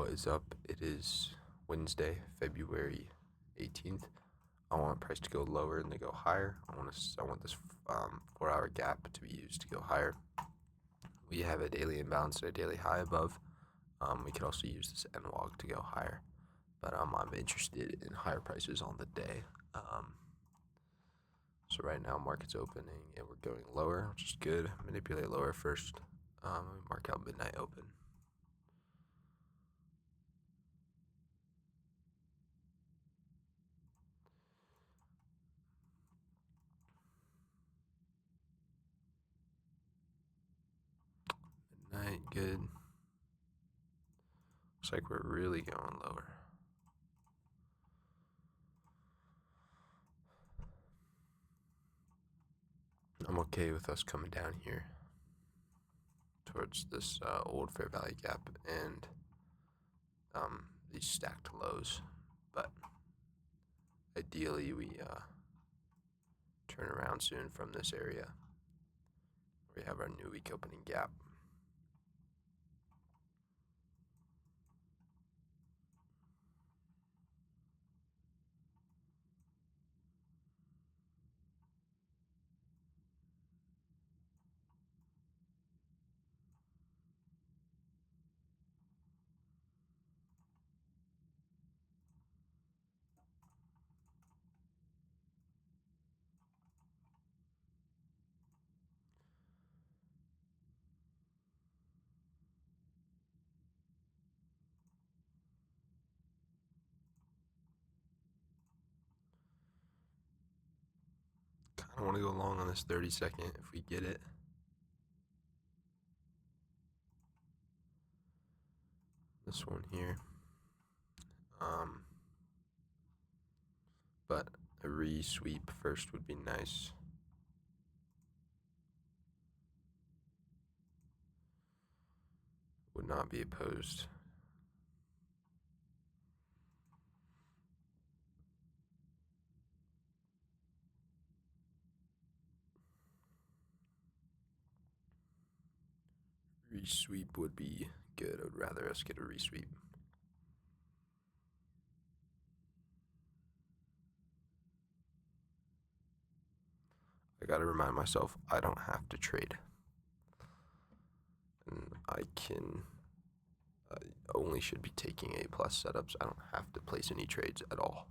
What is up? It is Wednesday, February 18th. I want price to go lower and to go higher. I want this 4-hour gap to be used to go higher. We have a daily imbalance and a daily high above. We could also use this NWOG to go higher, but I'm interested in higher prices on the day. So right now market's opening and we're going lower, which is good. Manipulate lower first. Mark out midnight open. Midnight, good. Looks like we're really going lower. I'm okay with us coming down here towards this old Fair Valley gap and these stacked lows, but ideally we turn around soon from this area. We have our new week opening gap. Kind of want to go long on this 30-second if we get it. This one here. But a re-sweep first would be nice. Would not be opposed. Re-sweep would be good. I would rather us get a re-sweep. I gotta remind myself I don't have to trade. And I only should be taking A+ setups. I don't have to place any trades at all.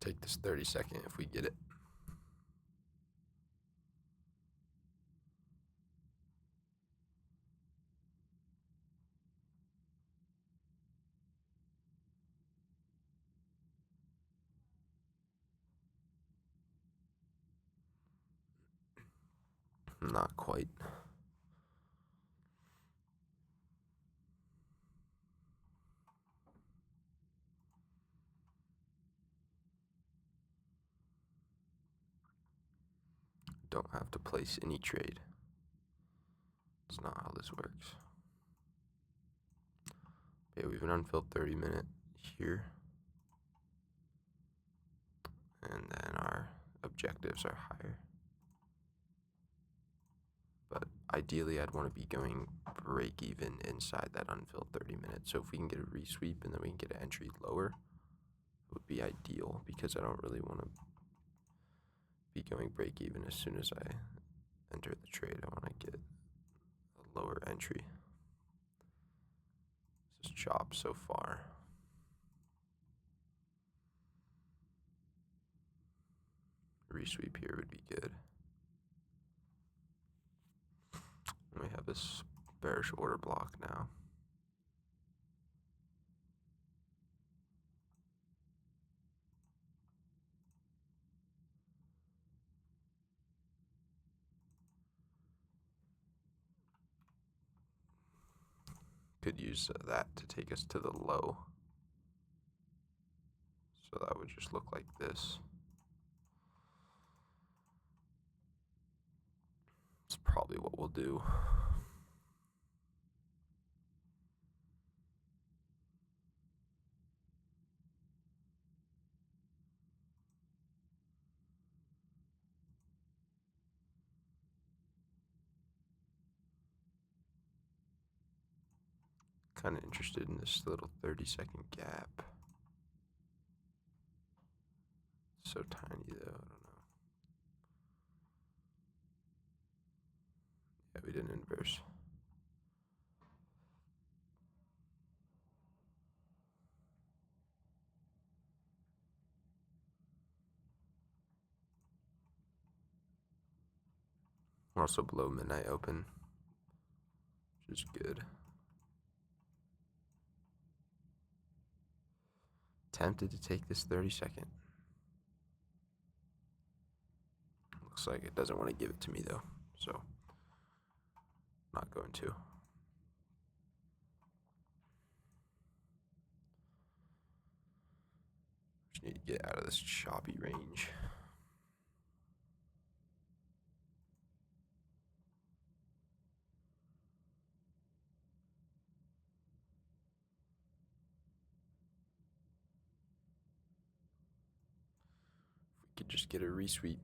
Take this 30-second if we get it. Not quite. Don't have to place any trade. That's not how this works. Okay, we have an unfilled 30-minute here. And then our objectives are higher. But ideally, I'd want to be going break even inside that unfilled 30 minutes. So if we can get a re-sweep and then we can get an entry lower, it would be ideal because I don't really want to be going break even as soon as I enter the trade. I want to get a lower entry. This is chop so far. resweep here would be good. We have this bearish order block now. Could use that to take us to the low. So that would just look like this. It's probably what we'll do. Kind of interested in this little 30-second gap. So tiny though, I don't know. Yeah, we didn't inverse. We're also below midnight open, which is good. Tempted to take this 30-second. Looks like it doesn't want to give it to me though, so not going to. Just need to get out of this choppy range. If we could just get a resweep.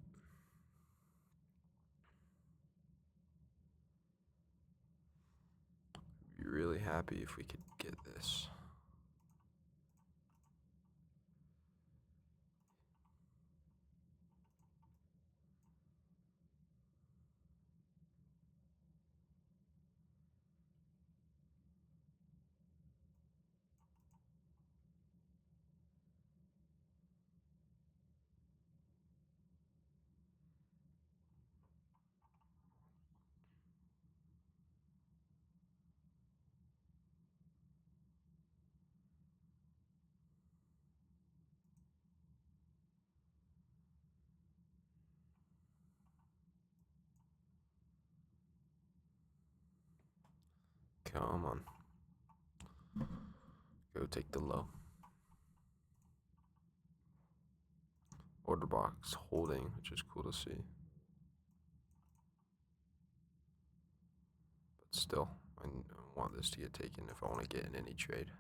I'd be really happy if we could get this. Come on. Go take the low. Order box holding, which is cool to see. But still, I want this to get taken if I want to get in any trade.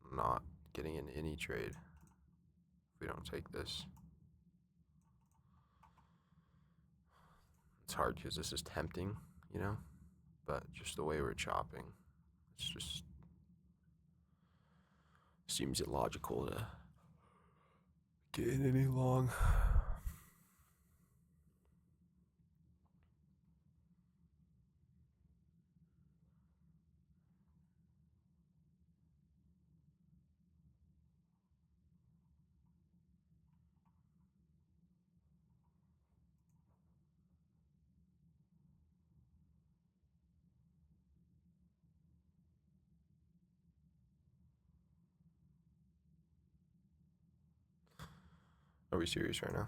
I'm not getting in any trade if we don't take this. It's hard because this is tempting, you know? But just the way we're chopping, it's just seems illogical to get in any long. Are we serious right now?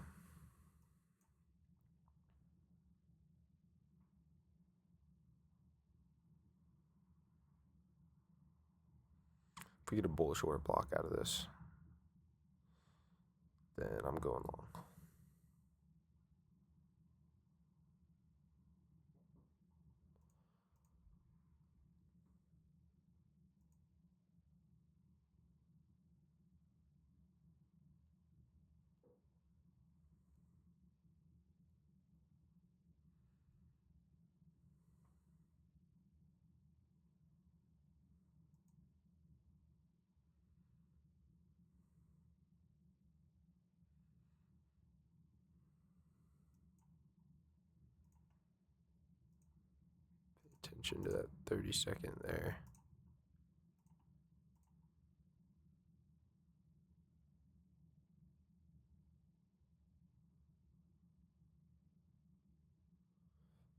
If we get a bullish order block out of this, then I'm going long. Pay attention to that 30-second there.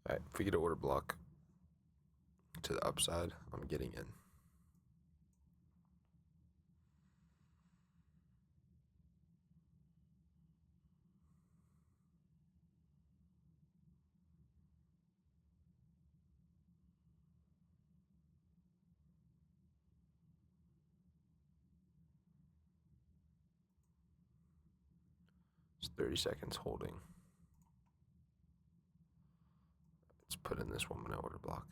All right, if we get an order block to the upside, I'm getting in. It's 30 seconds holding. Let's put in this 1 minute order block.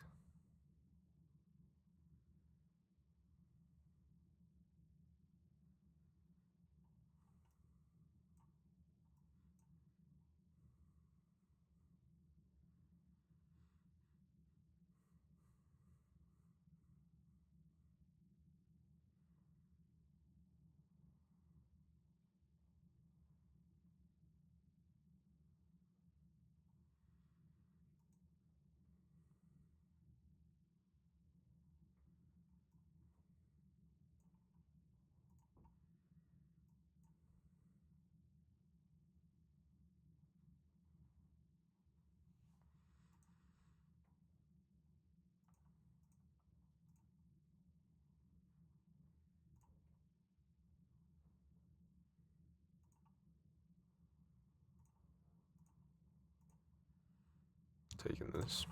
Taking this.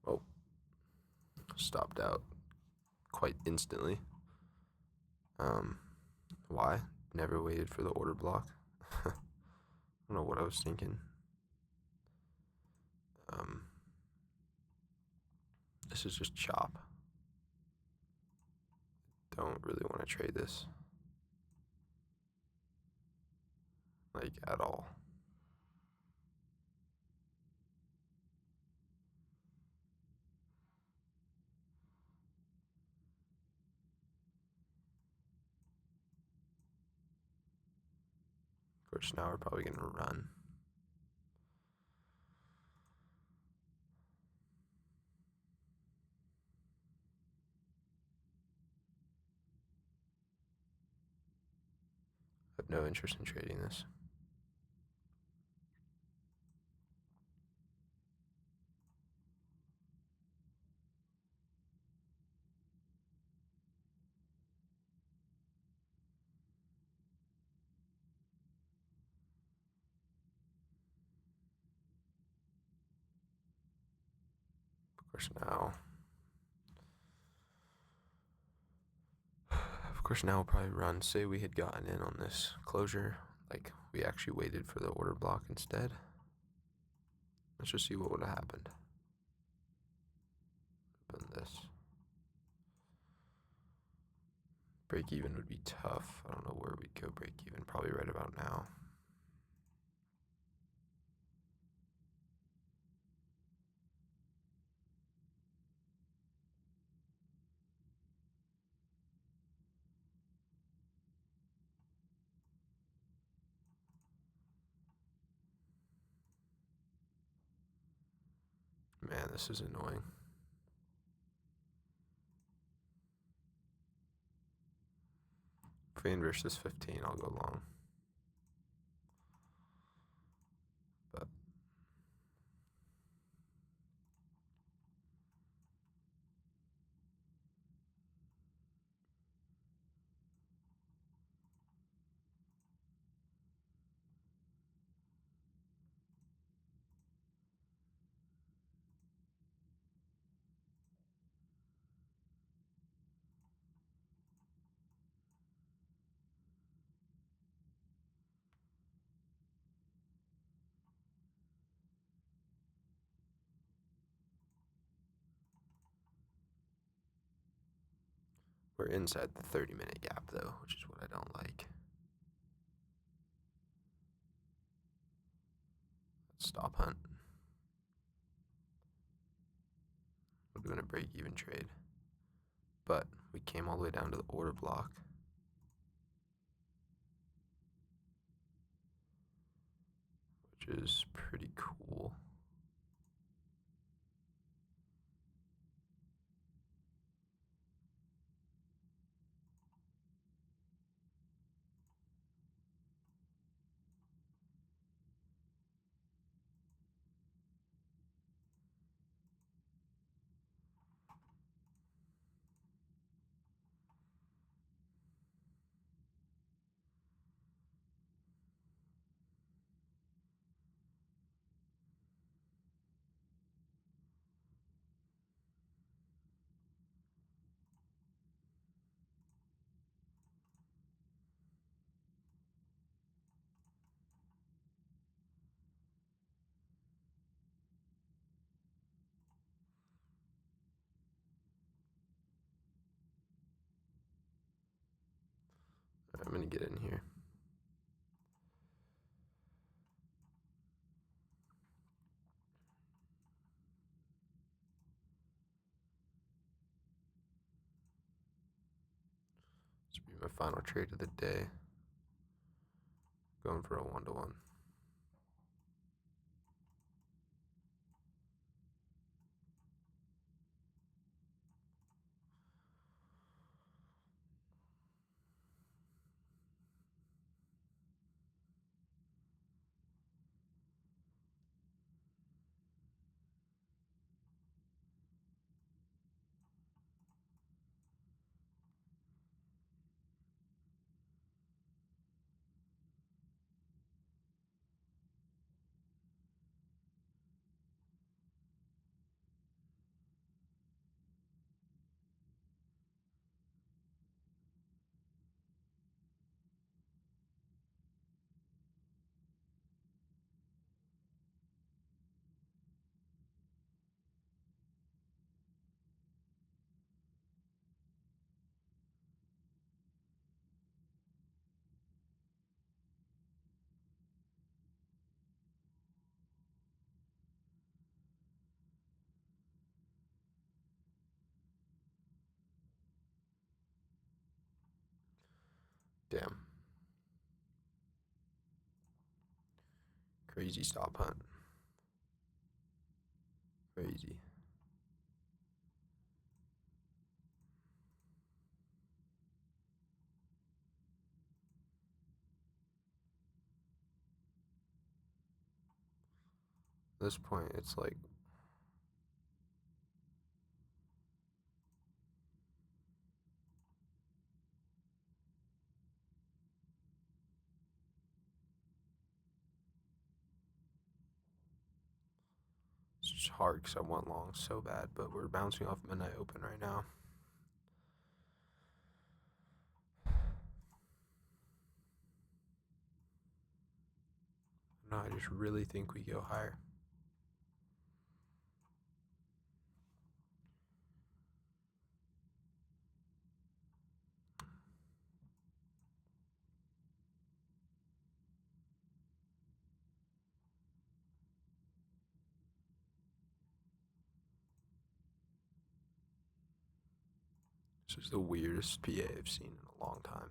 Oh, stopped out quite instantly. Why? Never waited for the order block. I don't know what I was thinking. This is just chop. Don't really want to trade this. Like, at all. Of course, now we're probably going to run. I have no interest in trading this. Of course now we'll probably run. Say we had gotten in on this closure, like we actually waited for the order block instead. Let's just see what would have happened. Open this. Break even would be tough. I don't know where we'd go break even. Probably right about now. Man, this is annoying. If we inverse this 15, I'll go long. But we're inside the 30-minute gap though, which is what I don't like. Let's stop hunt. We're doing a break-even trade. But we came all the way down to the order block. which is pretty cool. I'm gonna get in here. This will be my final trade of the day. Going for a 1-to-1. Damn. Crazy stop hunt. Crazy. At this point, it's like it's just hard because I want long so bad, but we're bouncing off midnight open right now. No, I just really think we go higher. This is the weirdest PA I've seen in a long time.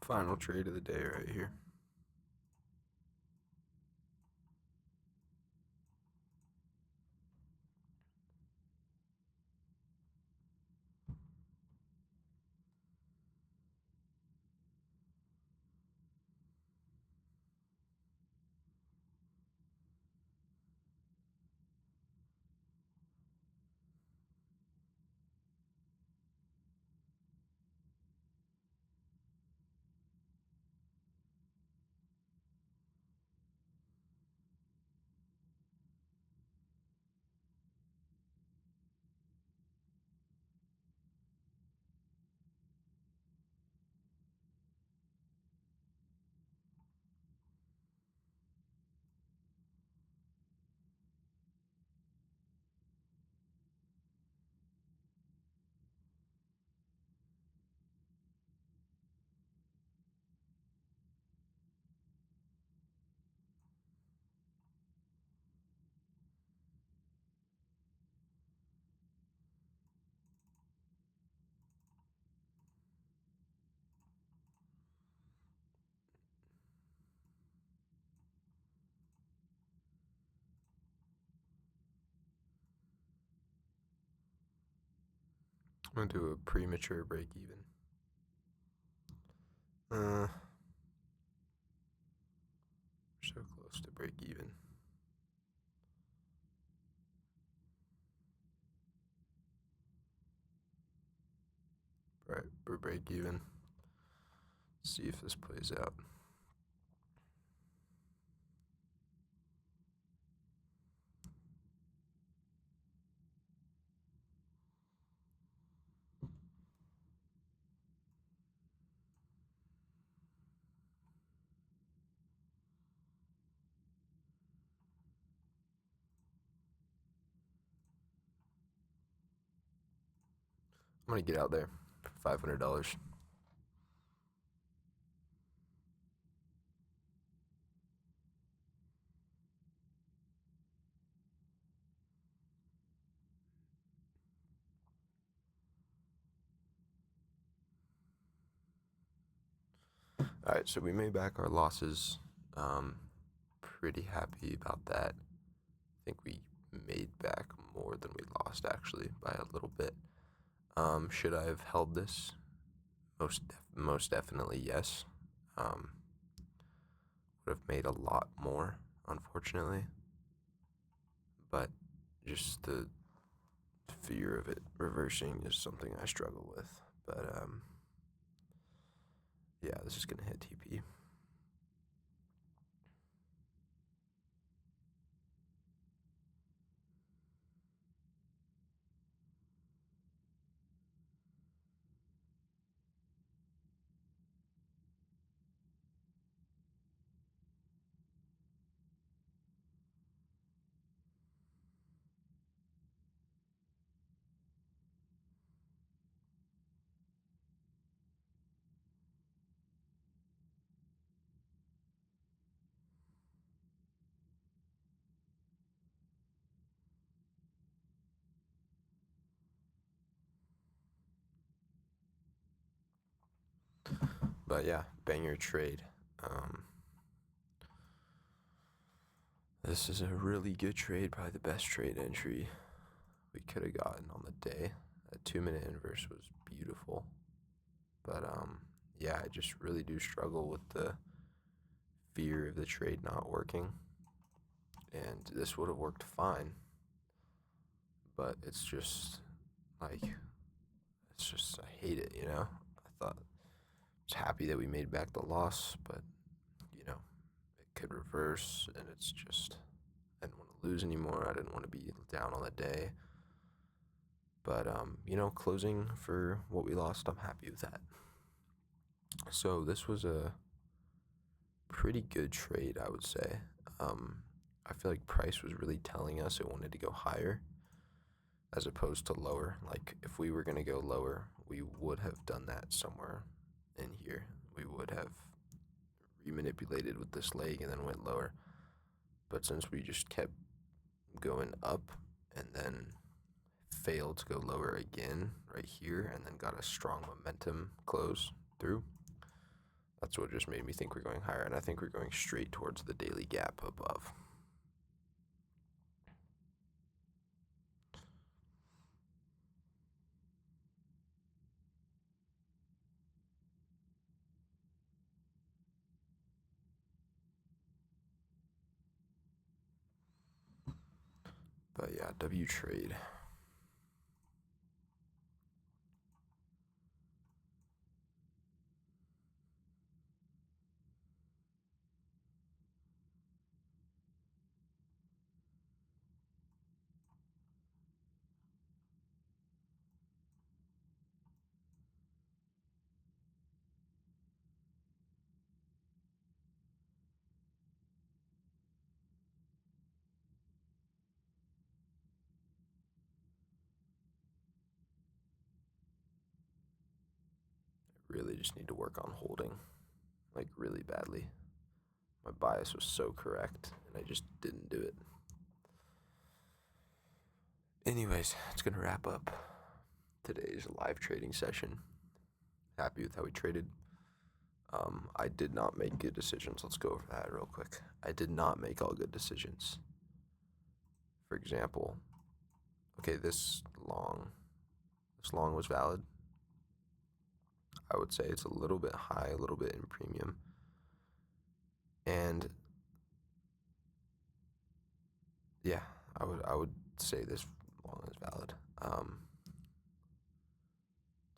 Final trade of the day right here. I'm gonna do a premature break even. We're so close to break even. Right, we're break even. See if this plays out. I'm gonna get out there for $500. All right, so we made back our losses. Pretty happy about that. I think we made back more than we lost actually by a little bit. Should I have held this? Most definitely yes. Would have made a lot more, unfortunately. But just the fear of it reversing is something I struggle with. But yeah, this is gonna hit TP. But yeah, banger trade. This is a really good trade, probably the best trade entry we could have gotten on the day. That 2-minute inverse was beautiful. But yeah, I just really do struggle with the fear of the trade not working. And this would have worked fine. But it's just like I hate it, I was happy that we made back the loss, but it could reverse, and it's just I didn't want to lose anymore. I didn't want to be down on the day. But closing for what we lost, I'm happy with that. So this was a pretty good trade, I would say. I feel like price was really telling us it wanted to go higher as opposed to lower. Like if we were gonna go lower, we would have done that somewhere in here. We would have remanipulated with this leg and then went lower. But since we just kept going up and then failed to go lower again right here and then got a strong momentum close through, That's what just made me think we're going higher, and I think we're going straight towards the daily gap above. But yeah, W trade. Really just need to work on holding, like really badly. My bias was so correct, and I just didn't do it. Anyways, it's gonna wrap up today's live trading session. Happy with how we traded. I did not make good decisions. Let's go over that real quick. I did not make all good decisions. For example, okay, this long was valid. I would say it's a little bit high, a little bit in premium. And yeah, I would say this long is valid.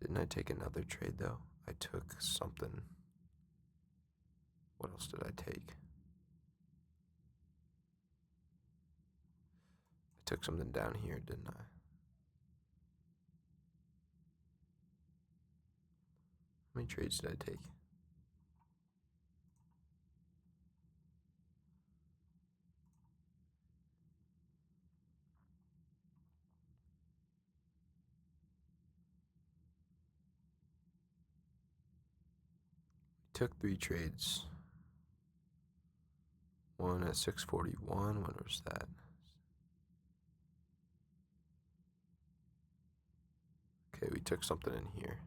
Didn't I take another trade though? I took something. What else did I take? I took something down here, didn't I? How many trades did I take? Took 3 trades. One at 641. When was that? Okay, we took something in here.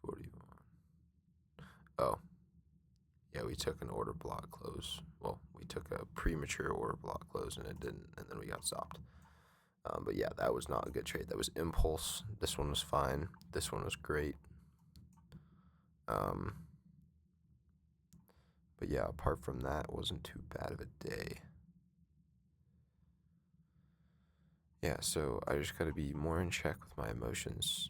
641. Oh. Yeah, we took an order block close. Well, we took a premature order block close and it didn't, and then we got stopped. But yeah, that was not a good trade. That was impulse. This one was fine. This one was great. But yeah, apart from that, it wasn't too bad of a day. Yeah, so I just gotta be more in check with my emotions.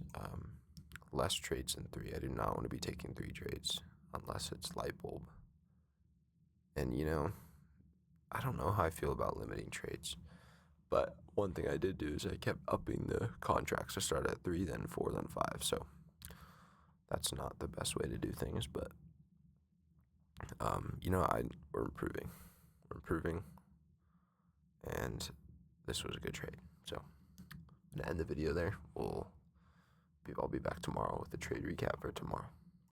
Less trades than 3. I do not want to be taking 3 trades unless it's light bulb. And you know, I don't know how I feel about limiting trades. But one thing I did do is I kept upping the contracts. I started at 3, then 4, then 5. So that's not the best way to do things, but you know, we're improving. We're improving, and this was a good trade. So I'm gonna end the video there. I'll be back tomorrow with the trade recap for tomorrow.